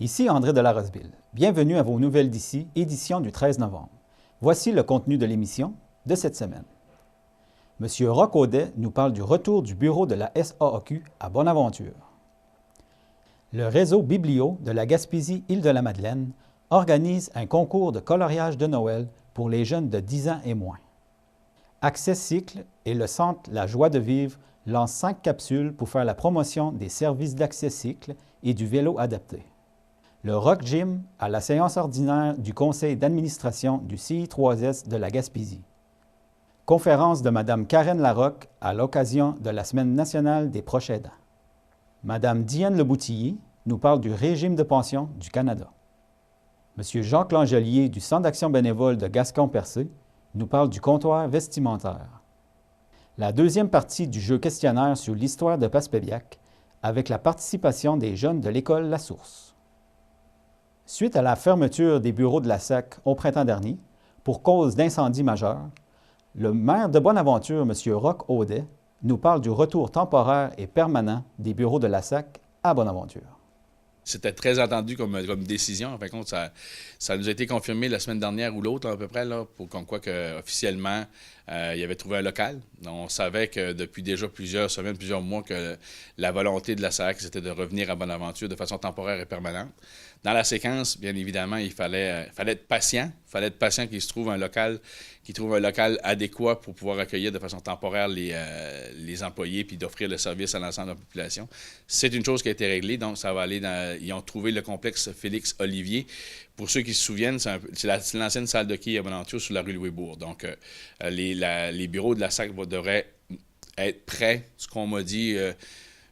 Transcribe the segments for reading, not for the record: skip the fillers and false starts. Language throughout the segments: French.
Ici André de la Roseville. Bienvenue à vos nouvelles d'ici, édition du 13 novembre. Voici le contenu de l'émission de cette semaine. M. Roch Audet nous parle du retour du bureau de la SAAQ à Bonaventure. Le réseau Biblio de la Gaspésie-Île-de-la-Madeleine organise un concours de coloriage de Noël pour les jeunes de 10 ans et moins. Access Cycle et le Centre La Joie de Vivre lancent 5 capsules pour faire la promotion des services d'Access Cycle et du vélo adapté. Le Rock Gym à la séance ordinaire du conseil d'administration du CI3S de la Gaspésie. Conférence de Mme Karen Larocque à l'occasion de la Semaine nationale des proches aidants. Mme Diane Leboutillier nous parle du régime de pension du Canada. M. Jacques Langelier du Centre d'action bénévole de Gascon-Percé nous parle du comptoir vestimentaire. La deuxième partie du jeu questionnaire sur l'histoire de Passepébiac avec la participation des jeunes de l'école La Source. Suite à la fermeture des bureaux de la SAC au printemps dernier, pour cause d'incendie majeur, le maire de Bonaventure, M. Roch Audet, nous parle du retour temporaire et permanent des bureaux de la SAC à Bonaventure. C'était très attendu comme décision. En fin de compte, ça nous a été confirmé la semaine dernière ou l'autre à peu près, là, pour comme quoi que, officiellement, il avait trouvé un local. On savait que depuis déjà plusieurs semaines, plusieurs mois, que la volonté de la SAC, c'était de revenir à Bonaventure de façon temporaire et permanente. Dans la séquence, bien évidemment, il fallait être patient. Il fallait être patient qu'il trouve un local adéquat pour pouvoir accueillir de façon temporaire les employés puis d'offrir le service à l'ensemble de la population. C'est une chose qui a été réglée, donc ça va aller ils ont trouvé le complexe Félix-Olivier. Pour ceux qui se souviennent, c'est l'ancienne salle de quai à Bonaventure sur la rue Louis-Bourg. Donc, les bureaux de la SAC devraient être prêts, ce qu'on m'a dit,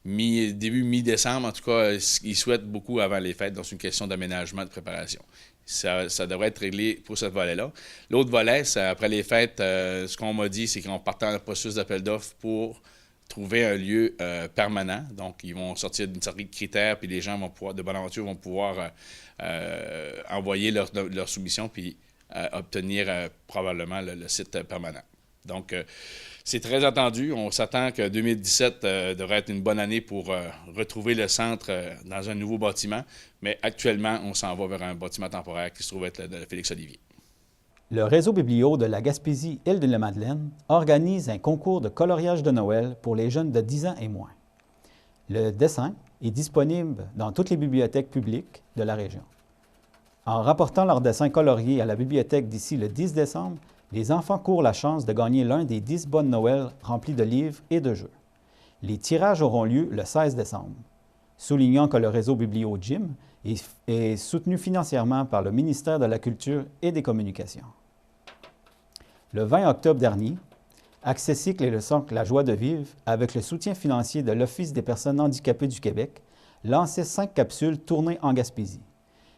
début mi-décembre. En tout cas, ils souhaitent beaucoup avant les fêtes, donc c'est une question d'aménagement, de préparation. Ça devrait être réglé pour ce volet-là. L'autre volet, c'est après les fêtes, ce qu'on m'a dit, c'est qu'on partait en processus d'appel d'offres pour trouver un lieu permanent. Donc, ils vont sortir d'une série de critères, puis les gens de Bonaventure vont pouvoir envoyer leur soumission, puis obtenir probablement le site permanent. Donc, c'est très attendu. On s'attend que 2017 devrait être une bonne année pour retrouver le centre dans un nouveau bâtiment. Mais actuellement, on s'en va vers un bâtiment temporaire qui se trouve être le Félix-Olivier. Le réseau Biblio de la Gaspésie-Île-de-la-Madeleine organise un concours de coloriage de Noël pour les jeunes de 10 ans et moins. Le dessin est disponible dans toutes les bibliothèques publiques de la région. En rapportant leurs dessins coloriés à la bibliothèque d'ici le 10 décembre, les enfants courent la chance de gagner l'un des 10 bonnes Noël remplis de livres et de jeux. Les tirages auront lieu le 16 décembre. Soulignant que le réseau Biblio Gym est soutenu financièrement par le ministère de la Culture et des Communications. Le 20 octobre dernier, Access Cycle et le Centre La Joie de Vivre, avec le soutien financier de l'Office des personnes handicapées du Québec, lançaient 5 capsules tournées en Gaspésie.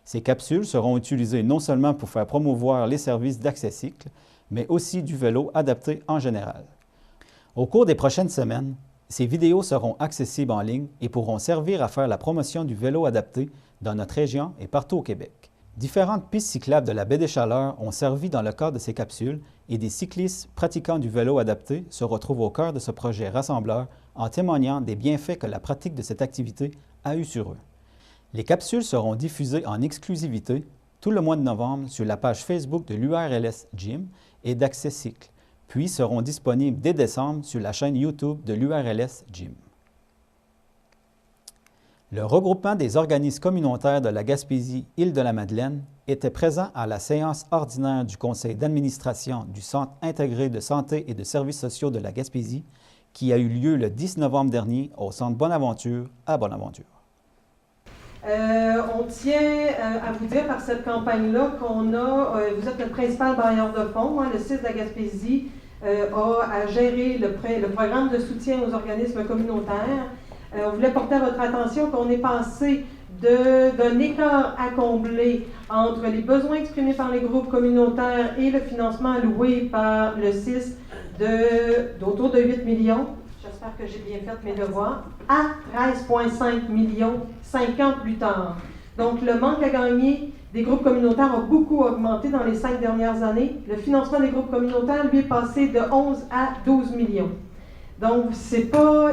Ces capsules seront utilisées non seulement pour faire promouvoir les services d'Access Cycle, mais aussi du vélo adapté en général. Au cours des prochaines semaines, ces vidéos seront accessibles en ligne et pourront servir à faire la promotion du vélo adapté dans notre région et partout au Québec. Différentes pistes cyclables de la baie des Chaleurs ont servi dans le cadre de ces capsules et des cyclistes pratiquant du vélo adapté se retrouvent au cœur de ce projet rassembleur en témoignant des bienfaits que la pratique de cette activité a eu sur eux. Les capsules seront diffusées en exclusivité tout le mois de novembre sur la page Facebook de l'URLS Gym et d'Access Cycle, puis seront disponibles dès décembre sur la chaîne YouTube de l'URLS Gym. Le regroupement des organismes communautaires de la Gaspésie-Île-de-la-Madeleine était présent à la séance ordinaire du conseil d'administration du Centre intégré de santé et de services sociaux de la Gaspésie qui a eu lieu le 10 novembre dernier au Centre Bonaventure à Bonaventure. On tient à vous dire par cette campagne-là qu'on a, vous êtes le principal bailleur de fonds, le CIS de la Gaspésie a à gérer le programme de soutien aux organismes communautaires. On voulait porter à votre attention qu'on est passé d'un écart à combler entre les besoins exprimés par les groupes communautaires et le financement alloué par le CIS d'autour de 8 millions. J'espère que j'ai bien fait mes devoirs, à 13,5 millions 5 ans plus tard. Donc, le manque à gagner des groupes communautaires a beaucoup augmenté dans les 5 dernières années. Le financement des groupes communautaires, lui, est passé de 11 à 12 millions. Donc,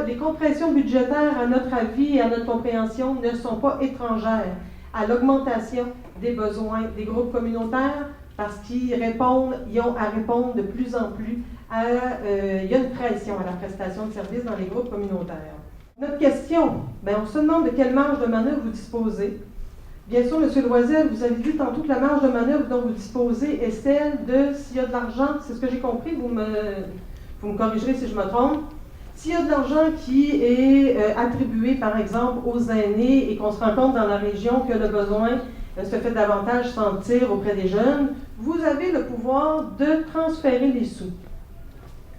les compressions budgétaires, à notre avis et à notre compréhension, ne sont pas étrangères à l'augmentation des besoins des groupes communautaires parce qu'ils ont à répondre de plus en plus il y a une pression à la prestation de services dans les groupes communautaires. Notre question, on se demande de quelle marge de manœuvre vous disposez. Bien sûr, M. Loisel, vous avez dit tantôt que la marge de manœuvre dont vous disposez est celle de, s'il y a de l'argent, c'est ce que j'ai compris, vous me corrigerez si je me trompe, s'il y a de l'argent qui est attribué, par exemple, aux aînés et qu'on se rend compte dans la région que le besoin se fait davantage sentir auprès des jeunes, vous avez le pouvoir de transférer les sous.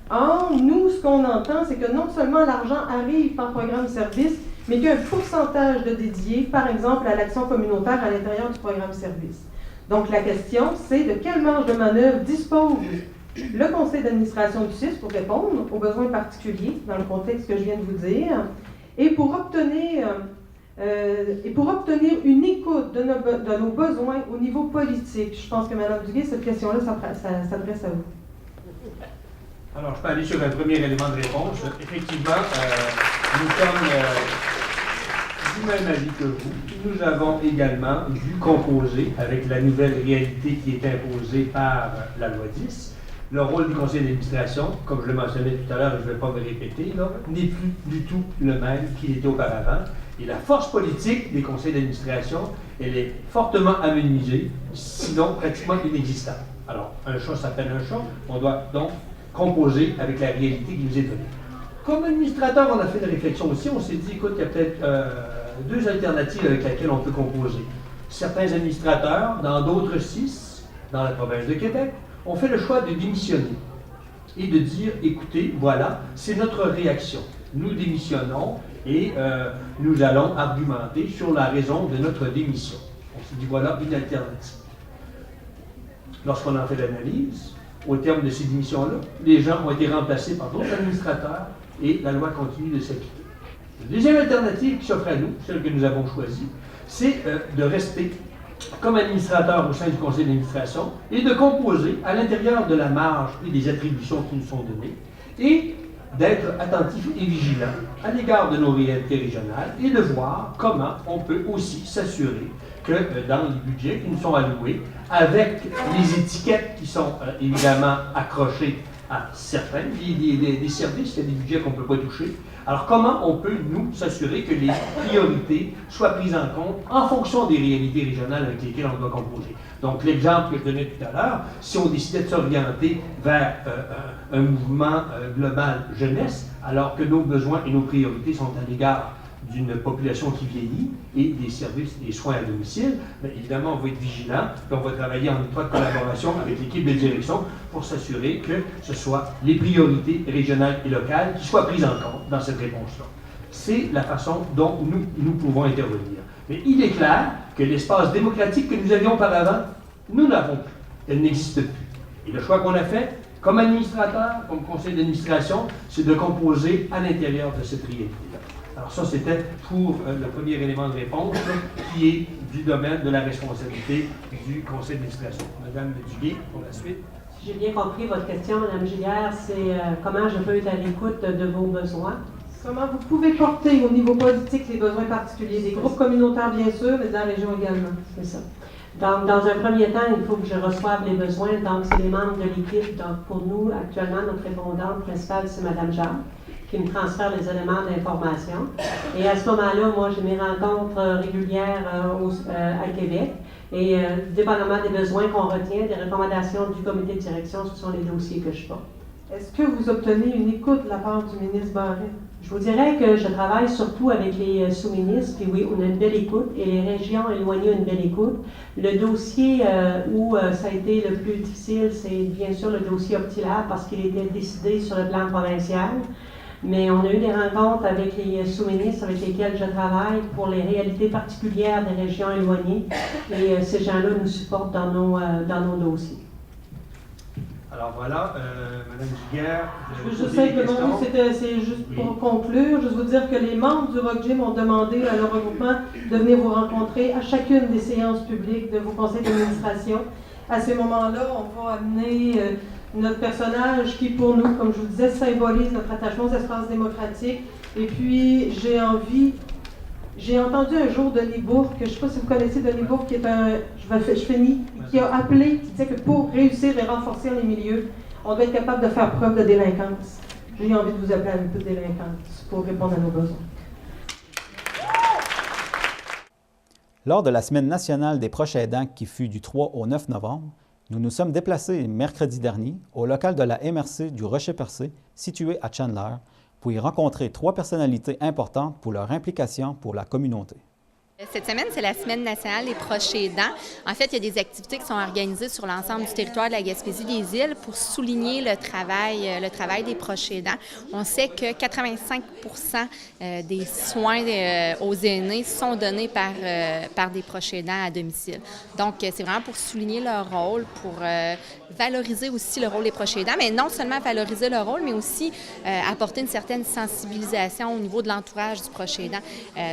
Or, nous, ce qu'on entend, c'est que non seulement l'argent arrive par programme service, mais qu'il y a un pourcentage de dédié, par exemple, à l'action communautaire à l'intérieur du programme service. Donc, la question, c'est de quelle marge de manœuvre dispose le conseil d'administration du CIS pour répondre aux besoins particuliers, dans le contexte que je viens de vous dire, et pour obtenir une écoute de nos besoins au niveau politique. Je pense que Mme Duguay, cette question-là s'adresse à vous. Alors, je peux aller sur un premier élément de réponse. Effectivement, nous sommes du même avis que vous. Nous avons également dû composer avec la nouvelle réalité qui est imposée par la loi 10. Le rôle du conseil d'administration, comme je le mentionnais tout à l'heure et je ne vais pas me répéter, n'est plus du tout le même qu'il était auparavant. Et la force politique des conseils d'administration, elle est fortement amenuisée, sinon pratiquement inexistante. Alors, un chat s'appelle un chat, on doit donc composer avec la réalité qui nous est donnée. Comme administrateur, on a fait une réflexion aussi, on s'est dit, écoute, il y a peut-être deux alternatives avec lesquelles on peut composer. Certains administrateurs, dans d'autres CIS, dans la province de Québec, ont fait le choix de démissionner et de dire, écoutez, voilà, c'est notre réaction. Nous démissionnons et nous allons argumenter sur la raison de notre démission. On s'est dit, voilà une alternative. Lorsqu'on en fait l'analyse, au terme de ces démissions-là, les gens ont été remplacés par d'autres administrateurs et la loi continue de s'appliquer. La deuxième alternative qui s'offre à nous, celle que nous avons choisie, c'est de rester comme administrateur au sein du conseil d'administration et de composer à l'intérieur de la marge et des attributions qui nous sont données et d'être attentif et vigilant à l'égard de nos réalités régionales et de voir comment on peut aussi s'assurer que dans les budgets qui nous sont alloués, avec les étiquettes qui sont évidemment accrochées à certains des services, il y a des budgets qu'on ne peut pas toucher. Alors comment on peut, nous, s'assurer que les priorités soient prises en compte en fonction des réalités régionales avec lesquelles on doit composer? Donc l'exemple que je donnais tout à l'heure, si on décidait de s'orienter vers un mouvement global jeunesse, alors que nos besoins et nos priorités sont à l'égard d'une population qui vieillit et des services, des soins à domicile, bien évidemment, on va être vigilant, puis on va travailler en étroite collaboration avec l'équipe de direction pour s'assurer que ce soit les priorités régionales et locales qui soient prises en compte dans cette réponse-là. C'est la façon dont nous pouvons intervenir. Mais il est clair que l'espace démocratique que nous avions auparavant, nous n'avons plus. Elle n'existe plus. Et le choix qu'on a fait, comme administrateur, comme conseil d'administration, c'est de composer à l'intérieur de cette réalité-là. Alors ça, c'était pour le premier élément de réponse, qui est du domaine de la responsabilité du conseil d'administration. Madame Duguay, pour la suite. Si j'ai bien compris votre question, Madame Gillière, c'est comment je peux être à l'écoute de vos besoins. Comment vous pouvez porter au niveau politique les besoins particuliers des groupes communautaires, bien sûr, mais de la région également. C'est ça. Donc, dans un premier temps, il faut que je reçoive les besoins. Donc, c'est les membres de l'équipe. Donc, pour nous, actuellement, notre répondante principale, c'est Mme Jacques, qui me transfère les éléments d'information. Et à ce moment-là, moi, j'ai mes rencontres régulières à Québec. Et dépendamment des besoins qu'on retient, des recommandations du comité de direction, ce sont les dossiers que je porte. Est-ce que vous obtenez une écoute de la part du ministre Barrette? Je vous dirais que je travaille surtout avec les sous-ministres, puis oui, on a une belle écoute, et les régions éloignées ont une belle écoute. Le dossier où ça a été le plus difficile, c'est bien sûr le dossier Optilab, parce qu'il était décidé sur le plan provincial. Mais on a eu des rencontres avec les sous-ministres avec lesquels je travaille pour les réalités particulières des régions éloignées. Et ces gens-là nous supportent dans nos dossiers. Alors voilà, Mme Giguère. C'est juste pour conclure, je veux vous dire que les membres du Rock Gym ont demandé à leur regroupement de venir vous rencontrer à chacune des séances publiques de vos conseils d'administration. À ces moments-là, on va amener notre personnage qui, pour nous, comme je vous disais, symbolise notre attachement aux espaces démocratiques. Et puis, j'ai envie J'ai entendu un jour Denis Bourque, je ne sais pas si vous connaissez Denis Bourque, qui est je finis, qui a appelé, qui disait que pour réussir et renforcer les milieux, on doit être capable de faire preuve de délinquance. J'ai envie de vous appeler à un peu de délinquance pour répondre à nos besoins. Lors de la Semaine nationale des proches aidants qui fut du 3 au 9 novembre, nous nous sommes déplacés mercredi dernier au local de la MRC du Rocher-Percé, situé à Chandler, pour y rencontrer 3 personnalités importantes pour leur implication pour la communauté. Cette semaine, c'est la Semaine nationale des proches aidants. En fait, il y a des activités qui sont organisées sur l'ensemble du territoire de la Gaspésie-des-Îles pour souligner le travail des proches aidants. On sait que 85 % des soins aux aînés sont donnés par des proches aidants à domicile. Donc, c'est vraiment pour souligner leur rôle, pour valoriser aussi le rôle des proches aidants, mais non seulement valoriser leur rôle, mais aussi apporter une certaine sensibilisation au niveau de l'entourage du proche aidant.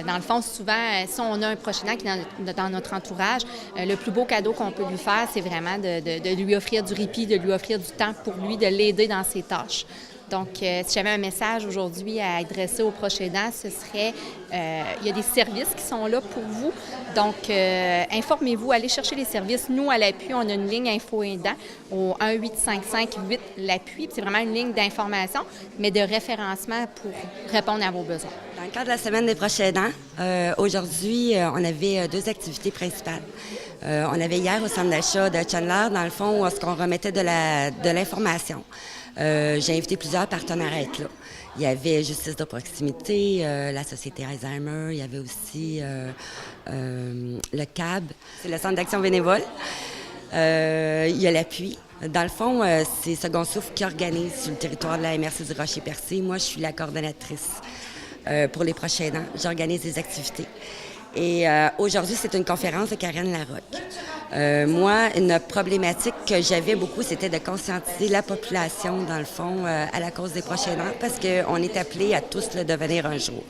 Dans le fond, souvent, si on a un proche aidant qui est dans notre entourage, le plus beau cadeau qu'on peut lui faire, c'est vraiment de lui offrir du répit, de lui offrir du temps pour lui, de l'aider dans ses tâches. Donc, si j'avais un message aujourd'hui à adresser aux proches aidants, ce serait, il y a des services qui sont là pour vous. Donc, informez-vous, allez chercher les services. Nous, à l'appui, on a une ligne info-aidant au 1-855-8-l'appui. C'est vraiment une ligne d'information, mais de référencement pour répondre à vos besoins. Dans le cadre de la Semaine des proches aidants, aujourd'hui, on avait 2 activités principales. On avait hier au centre d'achat de Chandler, dans le fond, où on remettait de l'information. J'ai invité plusieurs partenaires à être là. Il y avait Justice de proximité, la Société Alzheimer, il y avait aussi le CAB, c'est le Centre d'action bénévole. Il y a l'appui. Dans le fond, c'est Second Souffle qui organise sur le territoire de la MRC du Rocher-Percé. Moi, je suis la coordonnatrice pour les proches aidants. J'organise des activités. Et aujourd'hui, c'est une conférence de Karen Larocque. Moi, une problématique que j'avais beaucoup, c'était de conscientiser la population, dans le fond, à la cause des proches aidants, parce qu'on est appelés à tous le devenir un jour.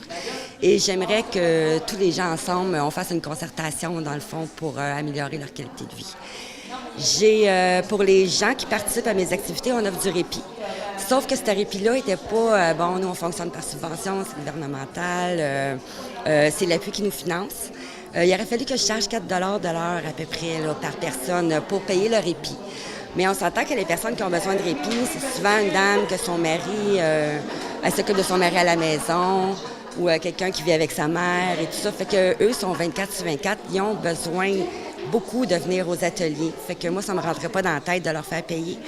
Et j'aimerais que tous les gens ensemble, on fasse une concertation, dans le fond, pour améliorer leur qualité de vie. Pour les gens qui participent à mes activités, on offre du répit. Sauf que ce répit-là n'était pas, nous on fonctionne par subvention, c'est gouvernemental, c'est l'appui qui nous finance. Il aurait fallu que je charge 4 $ de l'heure à peu près là, par personne pour payer le répit. Mais on s'entend que les personnes qui ont besoin de répit, c'est souvent une dame que son mari, elle s'occupe de son mari à la maison, ou quelqu'un qui vit avec sa mère et tout ça. Fait que eux sont 24/24, ils ont besoin beaucoup de venir aux ateliers. Fait que moi, ça ne me rentrait pas dans la tête de leur faire payer.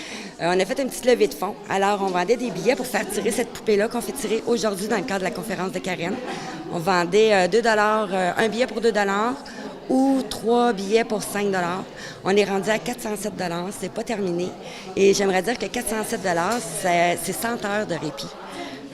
On a fait une petite levée de fonds. Alors, on vendait des billets pour faire tirer cette poupée-là qu'on fait tirer aujourd'hui dans le cadre de la conférence de Karen. On vendait 2 $, un billet pour 2 $, ou 3 billets pour 5 $. On est rendu à 407 $. C'est pas terminé. Et j'aimerais dire que 407 $, c'est 100 heures de répit.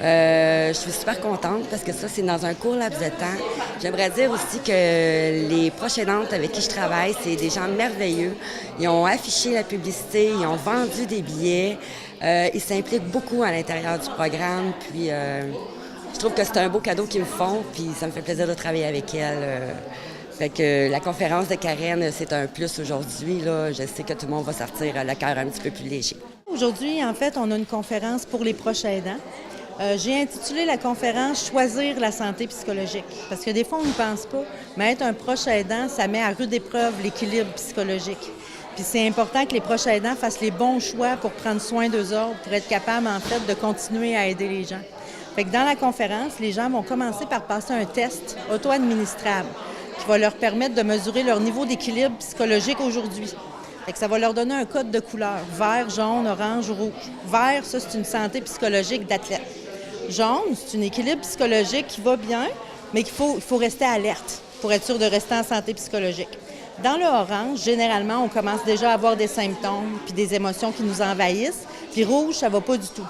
Je suis super contente parce que ça, c'est dans un court laps de temps. J'aimerais dire aussi que les proches aidantes avec qui je travaille, c'est des gens merveilleux. Ils ont affiché la publicité, ils ont vendu des billets. Ils s'impliquent beaucoup à l'intérieur du programme. Puis, je trouve que c'est un beau cadeau qu'ils me font. Puis, ça me fait plaisir de travailler avec elles. Fait que la conférence de Karen, c'est un plus aujourd'hui. Là. Je sais que tout le monde va sortir le cœur un petit peu plus léger. Aujourd'hui, en fait, on a une conférence pour les proches aidants. J'ai intitulé la conférence « Choisir la santé psychologique ». Parce que des fois, on ne pense pas, mais être un proche aidant, ça met à rude épreuve l'équilibre psychologique. Puis c'est important que les proches aidants fassent les bons choix pour prendre soin d'eux autres, pour être capables, en fait, de continuer à aider les gens. Fait que dans la conférence, les gens vont commencer par passer un test auto-administrable qui va leur permettre de mesurer leur niveau d'équilibre psychologique aujourd'hui. Fait que ça va leur donner un code de couleur, vert, jaune, orange, rouge. Vert, ça, c'est une santé psychologique d'athlète. Jaune, c'est un équilibre psychologique qui va bien, mais qu'il faut rester alerte pour être sûr de rester en santé psychologique. Dans le orange, généralement, on commence déjà à avoir des symptômes puis des émotions qui nous envahissent. Puis rouge, ça va pas du tout.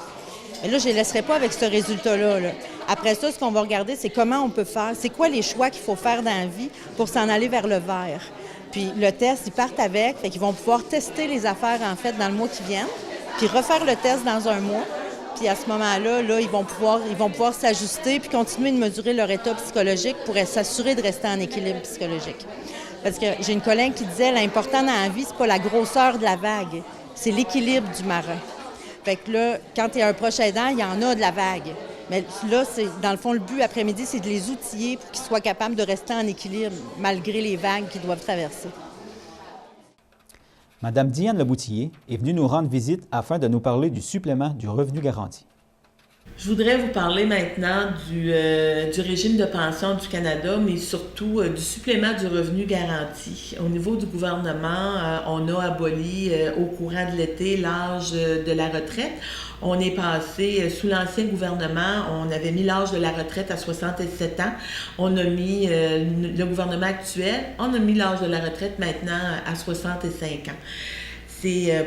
Mais là, je ne les laisserai pas avec ce résultat-là. Là. Après ça, ce qu'on va regarder, c'est comment on peut faire, c'est quoi les choix qu'il faut faire dans la vie pour s'en aller vers le vert. Puis le test, ils partent avec, fait qu'ils vont pouvoir tester les affaires, en fait, dans le mois qui vient, puis refaire le test dans un mois. Puis à ce moment-là, ils vont pouvoir s'ajuster puis continuer de mesurer leur état psychologique pour s'assurer de rester en équilibre psychologique. Parce que j'ai une collègue qui disait, l'important dans la vie, c'est pas la grosseur de la vague, c'est l'équilibre du marin. Fait que là, quand il y a un proche aidant, il y en a de la vague. Mais là, dans le fond, le but après-midi, c'est de les outiller pour qu'ils soient capables de rester en équilibre malgré les vagues qu'ils doivent traverser. Madame Diane Leboutillier est venue nous rendre visite afin de nous parler du supplément du revenu garanti. Je voudrais vous parler maintenant du régime de pension du Canada, mais surtout du supplément du revenu garanti. Au niveau du gouvernement, on a aboli au courant de l'été l'âge de la retraite. On est passé, sous l'ancien gouvernement, on avait mis l'âge de la retraite à 67 ans. On a mis, le gouvernement actuel, on a mis l'âge de la retraite maintenant à 65 ans.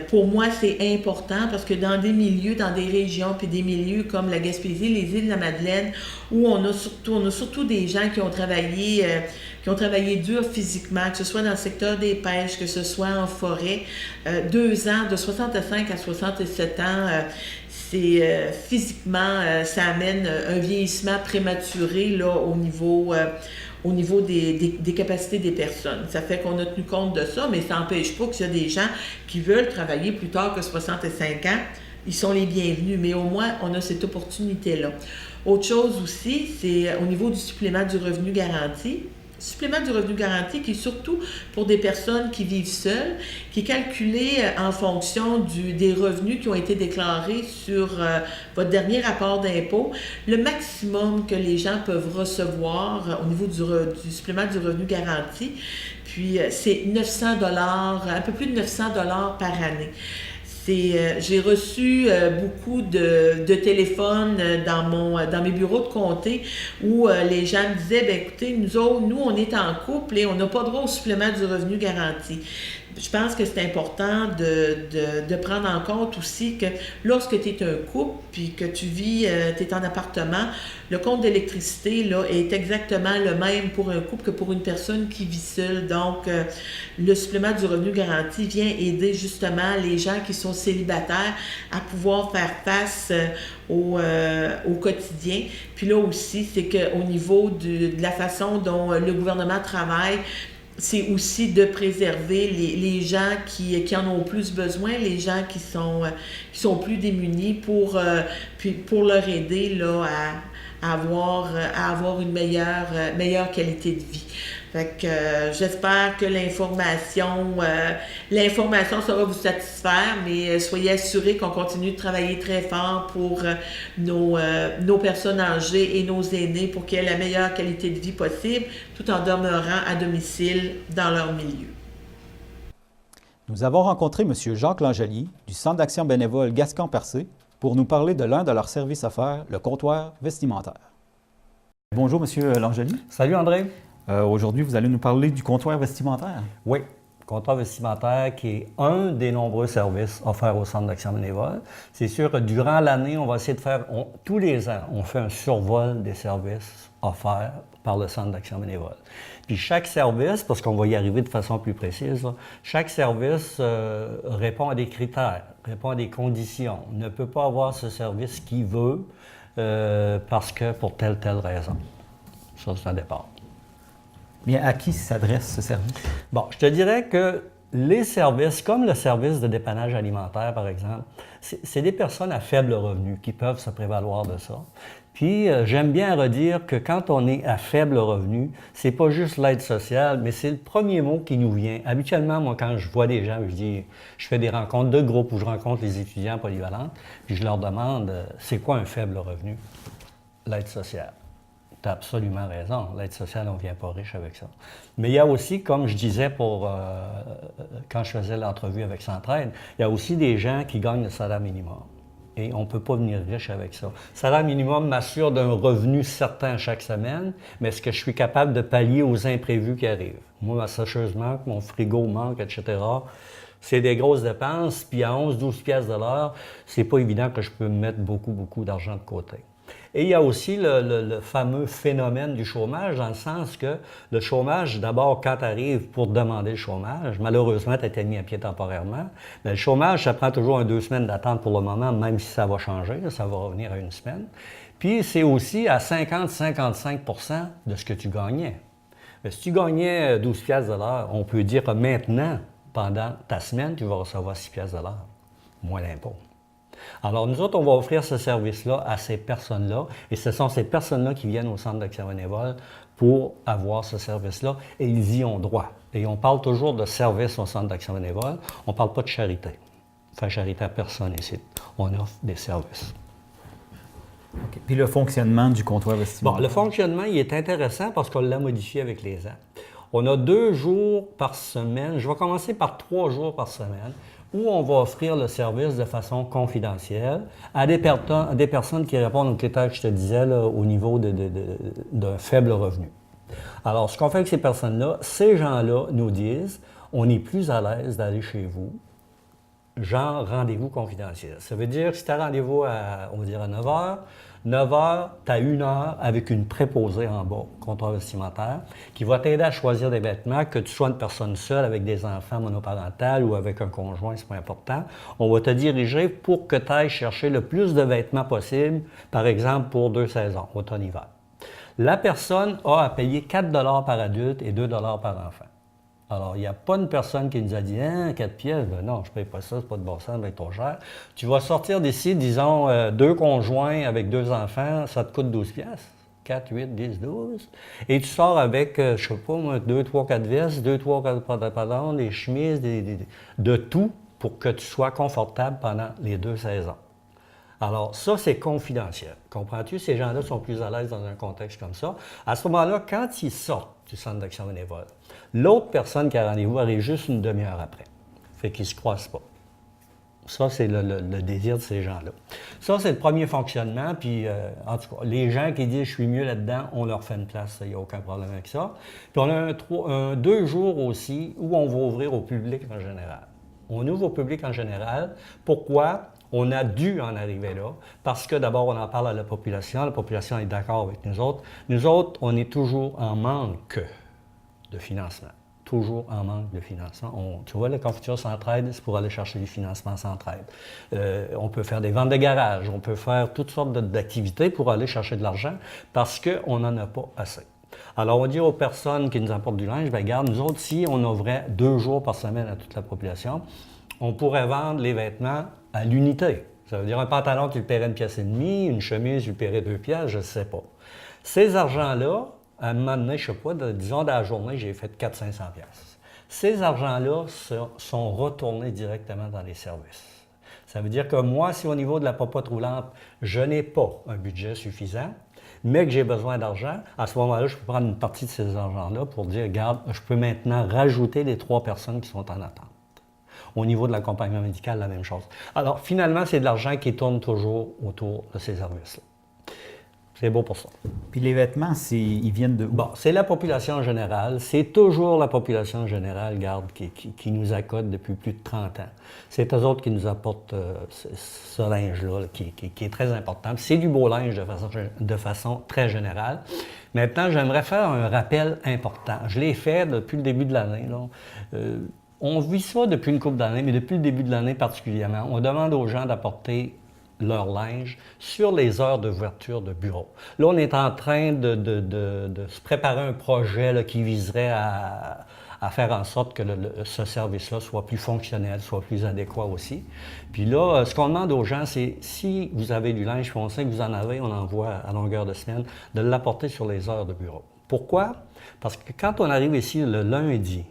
Pour moi, c'est important parce que dans des milieux, dans des régions, puis des milieux comme la Gaspésie, les îles de la Madeleine, où on a surtout des gens qui ont travaillé dur physiquement, que ce soit dans le secteur des pêches, que ce soit en forêt. 2 ans, de 65 à 67 ans, physiquement, ça amène un vieillissement prématuré là, au niveau des capacités des personnes. Ça fait qu'on a tenu compte de ça, mais ça n'empêche pas qu'il y a des gens qui veulent travailler plus tard que 65 ans. Ils sont les bienvenus, mais au moins, on a cette opportunité-là. Autre chose aussi, c'est au niveau du supplément du revenu garanti. Supplément du revenu garanti qui est surtout pour des personnes qui vivent seules, qui est calculé en fonction des revenus qui ont été déclarés sur votre dernier rapport d'impôt. Le maximum que les gens peuvent recevoir au niveau du supplément du revenu garanti, puis c'est 900 $, un peu plus de 900 $ par année. J'ai reçu beaucoup de téléphones dans mes bureaux de comté où les gens me disaient, bien écoutez, nous, on est en couple et on n'a pas droit au supplément du revenu garanti. Je pense que c'est important de prendre en compte aussi que lorsque tu es un couple puis que tu vis, tu es en appartement, le compte d'électricité là, est exactement le même pour un couple que pour une personne qui vit seule. Donc, le supplément du revenu garanti vient aider justement les gens qui sont célibataires à pouvoir faire face au quotidien. Puis là aussi, c'est qu'au niveau de la façon dont le gouvernement travaille, c'est aussi de préserver les gens qui en ont plus besoin, les gens qui sont plus démunis pour leur aider là, à avoir une meilleure qualité de vie. Fait que j'espère que l'information saura vous satisfaire, mais soyez assurés qu'on continue de travailler très fort pour nos personnes âgées et nos aînés pour qu'ils aient la meilleure qualité de vie possible, tout en demeurant à domicile dans leur milieu. Nous avons rencontré M. Jacques Langelier du Centre d'action bénévole Gascon-Percé pour nous parler de l'un de leurs services à faire, le comptoir vestimentaire. Bonjour, M. Langelier. Salut, André. Aujourd'hui, vous allez nous parler du comptoir vestimentaire. Oui, comptoir vestimentaire qui est un des nombreux services offerts au Centre d'action bénévole. C'est sûr que durant l'année, on va essayer de faire, tous les ans, on fait un survol des services offerts par le Centre d'action bénévole. Puis chaque service, parce qu'on va y arriver de façon plus précise, là, chaque service répond à des critères, répond à des conditions. On ne peut pas avoir ce service qu'il veut parce que pour telle raison. Ça, c'est un départ. Bien, à qui s'adresse ce service? Bon, je te dirais que les services, comme le service de dépannage alimentaire, par exemple, c'est des personnes à faible revenu qui peuvent se prévaloir de ça. Puis, j'aime bien redire que quand on est à faible revenu, c'est pas juste l'aide sociale, mais c'est le premier mot qui nous vient. Habituellement, moi, quand je vois des gens, je fais des rencontres de groupe où je rencontre les étudiants polyvalents, puis je leur demande, c'est quoi un faible revenu? L'aide sociale. Tu as absolument raison. L'aide sociale, on ne vient pas riche avec ça. Mais il y a aussi, comme je disais quand je faisais l'entrevue avec Centraide, il y a aussi des gens qui gagnent le salaire minimum. Et on ne peut pas venir riche avec ça. Le salaire minimum m'assure d'un revenu certain chaque semaine, mais est-ce que je suis capable de pallier aux imprévus qui arrivent? Moi, ma sécheuse manque, mon frigo manque, etc. C'est des grosses dépenses, puis à 11-12 piastres de l'heure, c'est pas évident que je peux mettre beaucoup d'argent de côté. Et il y a aussi le fameux phénomène du chômage, dans le sens que le chômage, d'abord, quand tu arrives pour demander le chômage, malheureusement, tu as été mis à pied temporairement, mais le chômage, ça prend toujours 2 semaines d'attente pour le moment, même si ça va changer, ça va revenir à 1 semaine. Puis c'est aussi à 50-55 % de ce que tu gagnais. Mais si tu gagnais 12 piastres de l'heure, on peut dire que maintenant, pendant ta semaine, tu vas recevoir 6 piastres de l'heure, moins l'impôt. Alors, nous autres, on va offrir ce service-là à ces personnes-là, et ce sont ces personnes-là qui viennent au Centre d'action bénévole pour avoir ce service-là, et ils y ont droit. Et on parle toujours de service au Centre d'action bénévole, on ne parle pas de charité. On fait charité à personne ici. On offre des services. Okay. Puis le fonctionnement du comptoir vestimentaire? Bon, le fonctionnement, il est intéressant parce qu'on l'a modifié avec les ans. On a 2 jours par semaine, je vais commencer par 3 jours par semaine, où on va offrir le service de façon confidentielle à des personnes qui répondent aux critères que je te disais là, au niveau d'un faible revenu. Alors, ce qu'on fait avec ces personnes-là, ces gens-là nous disent « on est plus à l'aise d'aller chez vous ». Genre rendez-vous confidentiel. Ça veut dire que si tu as rendez-vous on va dire à 9 h, 9 h, tu as 1 heure avec une préposée en bas, comptoir vestimentaire, qui va t'aider à choisir des vêtements, que tu sois une personne seule avec des enfants monoparentales ou avec un conjoint, c'est pas important. On va te diriger pour que tu ailles chercher le plus de vêtements possible, par exemple pour 2 saisons, automne-hiver. La personne a à payer 4 $ par adulte et 2 $ par enfant. Alors, il n'y a pas une personne qui nous a dit « Ah, 4 pièces, ben non, je ne paye pas ça, c'est pas de bon sens, ça va être trop cher. » Tu vas sortir d'ici, disons, 2 conjoints avec 2 enfants, ça te coûte 12 pièces. 4, 8, 10, 12. Et tu sors avec, je ne sais pas, 2, 3, 4 vestes, 2, 3, 4 pantalons, des chemises, de tout pour que tu sois confortable pendant les 2 saisons. Alors, ça, c'est confidentiel. Comprends-tu? Ces gens-là sont plus à l'aise dans un contexte comme ça. À ce moment-là, quand ils sortent du Centre d'action bénévole, l'autre personne qui a rendez-vous arrive juste une demi-heure après. Fait qu'ils ne se croisent pas. Ça, c'est le désir de ces gens-là. Ça, c'est le premier fonctionnement. Puis, en tout cas, les gens qui disent « je suis mieux là-dedans », on leur fait une place. Il n'y a aucun problème avec ça. Puis, on a 2 jours aussi où on va ouvrir au public en général. On ouvre au public en général. Pourquoi? On a dû en arriver là, parce que d'abord, on en parle à la population est d'accord avec nous autres. Nous autres, on est toujours en manque de financement. Toujours en manque de financement. Tu vois, la confiture Centraide, c'est pour aller chercher du financement Centraide. On peut faire des ventes de garage, on peut faire toutes sortes d'activités pour aller chercher de l'argent, parce qu'on n'en a pas assez. Alors, on dit aux personnes qui nous apportent du linge, bien, regarde, nous autres, si on ouvrait 2 jours par semaine à toute la population, on pourrait vendre les vêtements à l'unité. Ça veut dire un pantalon, tu le paierais 1,5 pièce, une chemise, tu le paierais 2 pièces, je ne sais pas. Ces argents-là, à un moment donné, je ne sais pas, disons dans la journée, j'ai fait 400-500 pièces. Ces argents-là sont retournés directement dans les services. Ça veut dire que moi, si au niveau de la popote roulante, je n'ai pas un budget suffisant, mais que j'ai besoin d'argent, à ce moment-là, je peux prendre une partie de ces argents-là pour dire, regarde, je peux maintenant rajouter les 3 personnes qui sont en attente. Au niveau de l'accompagnement médical, la même chose. Alors, finalement, c'est de l'argent qui tourne toujours autour de ces services-là. C'est beau pour ça. Puis les vêtements, ils viennent de où? Bon, c'est la population générale. C'est toujours la population générale, garde, qui nous accode depuis plus de 30 ans. C'est eux autres qui nous apportent ce linge-là, qui est très important. C'est du beau linge de façon très générale. Maintenant, j'aimerais faire un rappel important. Je l'ai fait depuis le début de l'année. On vit ça depuis une couple d'années, mais depuis le début de l'année particulièrement, on demande aux gens d'apporter leur linge sur les heures d'ouverture de bureau. Là, on est en train de se préparer un projet là, qui viserait à faire en sorte que ce service-là soit plus fonctionnel, soit plus adéquat aussi. Puis là, ce qu'on demande aux gens, c'est si vous avez du linge, puis on sait que vous en avez, on en voit à longueur de semaine, de l'apporter sur les heures de bureau. Pourquoi? Parce que quand on arrive ici le lundi,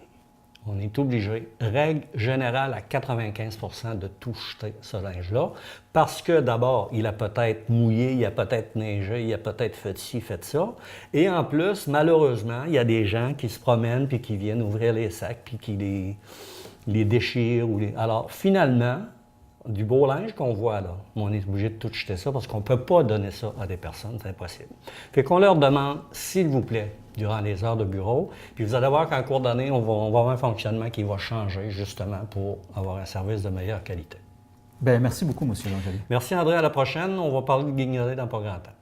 on est obligé, règle générale à 95 % de tout jeter ce linge-là, parce que d'abord, il a peut-être mouillé, il a peut-être neigé, il a peut-être fait ci, fait ça. Et en plus, malheureusement, il y a des gens qui se promènent puis qui viennent ouvrir les sacs puis qui les déchirent. Alors, finalement, du beau linge qu'on voit là, on est obligé de tout jeter ça parce qu'on ne peut pas donner ça à des personnes, c'est impossible. Fait qu'on leur demande, s'il vous plaît, durant les heures de bureau, puis vous allez voir qu'en cours d'année, on va avoir un fonctionnement qui va changer justement pour avoir un service de meilleure qualité. Bien, merci beaucoup, M. Langelier. Merci André, à la prochaine. On va parler de Guignolé dans pas grand temps.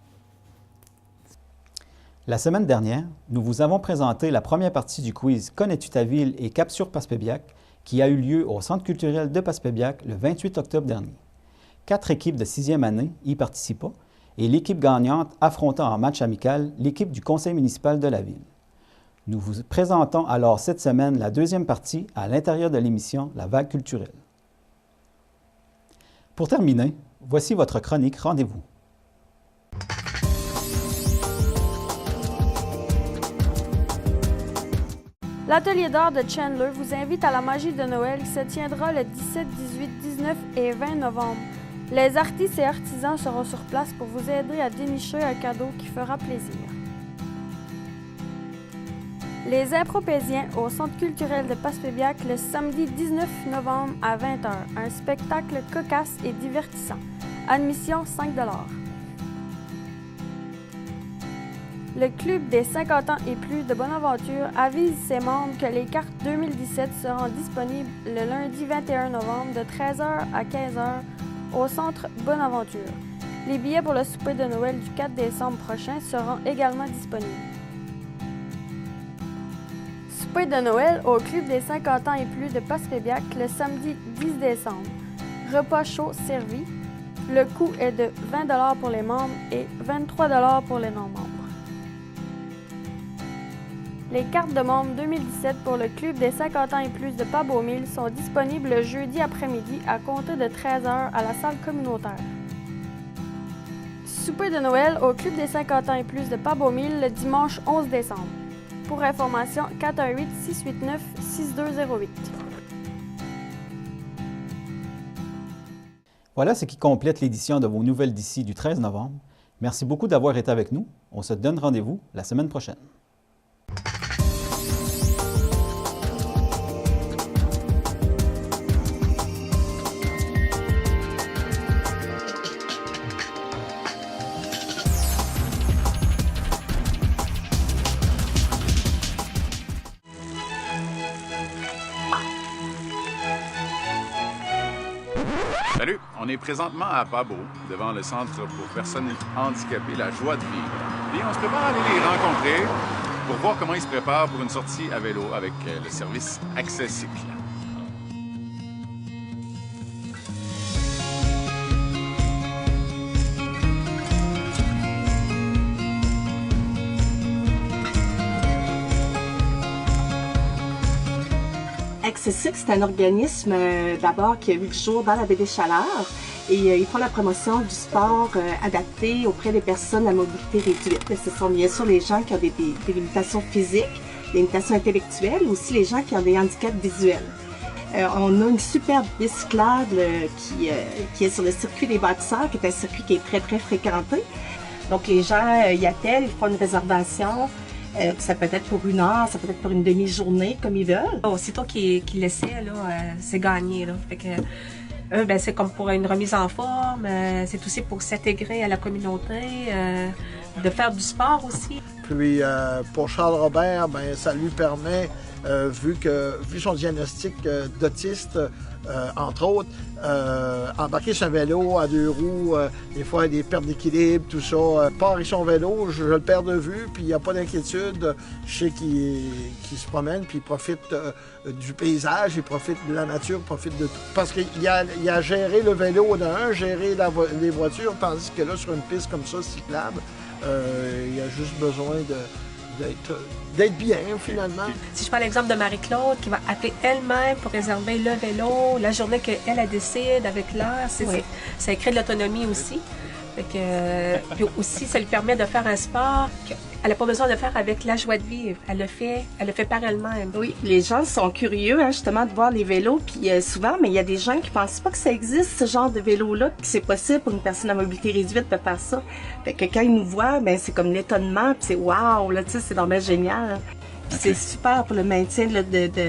La semaine dernière, nous vous avons présenté la première partie du quiz « Connais-tu ta ville » et « Cap sur Passepébiac » qui a eu lieu au Centre culturel de Passepébiac le 28 octobre dernier. 4 équipes de 6e année y participaient et l'équipe gagnante affronta en match amical l'équipe du conseil municipal de la ville. Nous vous présentons alors cette semaine la deuxième partie à l'intérieur de l'émission La Vague culturelle. Pour terminer, Voici votre chronique Rendez-vous. L'Atelier d'art de Chandler vous invite à la magie de Noël qui se tiendra le 17, 18, 19 et 20 novembre. Les artistes et artisans seront sur place pour vous aider à dénicher un cadeau qui fera plaisir. Les Impropésiens au Centre culturel de Passepébiac le samedi 19 novembre à 20h. Un spectacle cocasse et divertissant. Admission 5 $. Le Club des 50 ans et plus de Bonaventure avise ses membres que les cartes 2017 seront disponibles le lundi 21 novembre de 13h à 15h au Centre Bonaventure. Les billets pour le souper de Noël du 4 décembre prochain seront également disponibles. Souper de Noël au Club des 50 ans et plus de Passepébiac le samedi 10 décembre. Repas chaud servi. Le coût est de 20 $ pour les membres et 23 $ pour les non-membres. Les cartes de membres 2017 pour le Club des 50 ans et plus de Pas-Beaumille sont disponibles le jeudi après-midi à compter de 13h à la salle communautaire. Souper de Noël au Club des 50 ans et plus de Pas-Beaumille le dimanche 11 décembre. Pour information, 418-689-6208. Voilà ce qui complète l'édition de vos nouvelles d'ici du 13 novembre. Merci beaucoup d'avoir été avec nous. On se donne rendez-vous la semaine prochaine. Salut, on est présentement à Pas-Beau, devant le Centre pour personnes handicapées, la joie de vivre. Et on se prépare à aller les rencontrer pour voir comment ils se préparent pour une sortie à vélo avec le service Accessible. Accessible, c'est un organisme d'abord qui a vu le jour dans la baie des Chaleurs et ils font la promotion du sport adapté auprès des personnes à mobilité réduite. Ce sont bien sûr les gens qui ont des limitations physiques, des limitations intellectuelles, aussi les gens qui ont des handicaps visuels. On a une superbe piste cyclable qui est sur le circuit des bâtisseurs, qui est un circuit qui est très très fréquenté. Donc les gens y appellent, ils font une réservation. Ça peut être pour 1 heure, ça peut être pour une demi-journée, comme ils veulent. Aussitôt qu'ils l'essaient, c'est gagné. Là. Fait que, c'est comme pour une remise en forme, c'est aussi pour s'intégrer à la communauté, de faire du sport aussi. Puis pour Charles Robert, ça lui permet, vu son diagnostic d'autiste, entre autres, embarquer sur un vélo à 2 roues, des fois des pertes d'équilibre, tout ça. Part avec son vélo, je le perds de vue, puis il n'y a pas d'inquiétude. Je sais qu'il se promène, puis il profite du paysage, il profite de la nature, il profite de tout. Parce qu'il y a géré le vélo d'un, gérer les voitures, tandis que là, sur une piste comme ça, cyclable, il y a juste besoin d'être bien, finalement. Si je prends l'exemple de Marie-Claude, qui va appeler elle-même pour réserver le vélo, la journée qu'elle décide avec l'heure, ça crée de l'autonomie aussi. Puis aussi, ça lui permet de faire un sport qu'elle n'a pas besoin de faire avec la joie de vivre. Elle le fait par elle-même. Oui, les gens sont curieux, justement, de voir les vélos. Puis souvent, mais il y a des gens qui ne pensent pas que ça existe, ce genre de vélo-là, que c'est possible pour une personne à mobilité réduite de faire ça. Fait que quand ils nous voient, c'est comme l'étonnement, puis c'est wow, là, tu sais, c'est vraiment génial. Puis c'est super pour le maintien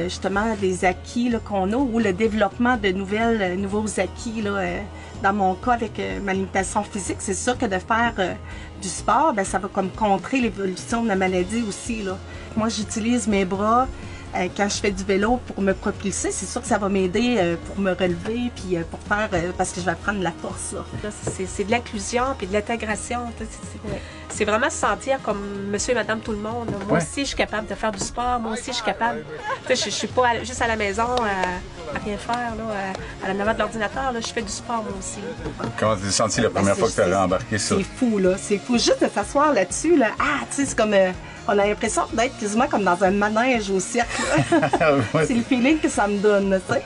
justement des acquis là, qu'on a ou le développement de nouveaux acquis là. Dans mon cas, avec ma limitation physique, c'est sûr que de faire du sport, ça va comme contrer l'évolution de la maladie aussi, là. Moi, j'utilise mes bras quand je fais du vélo pour me propulser. C'est sûr que ça va m'aider pour me relever, puis pour faire, parce que je vais prendre de la force, là. C'est de l'inclusion, puis de l'intégration. C'est vraiment se sentir comme monsieur et madame tout le monde. Moi aussi, je suis capable de faire du sport. Moi aussi, je suis capable. Je suis pas juste à la maison à rien faire, là, à la devant de l'ordinateur. Là, je fais du sport, moi aussi. Comment tu t'es senti la première fois que tu avais embarqué ça? C'est fou, là. C'est fou. Juste de s'asseoir là-dessus, là. Ah, tu sais, c'est comme... on a l'impression d'être quasiment comme dans un manège au cirque. C'est le feeling que ça me donne, tu sais.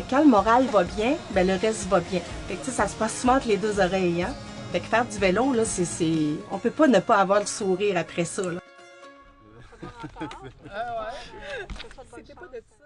Quand le moral va bien, ben, le reste va bien. Fait que, ça se passe souvent entre les deux oreilles. Hein? Fait que faire du vélo, là, on peut pas ne pas avoir le sourire après ça. Là. C'était pas de ça.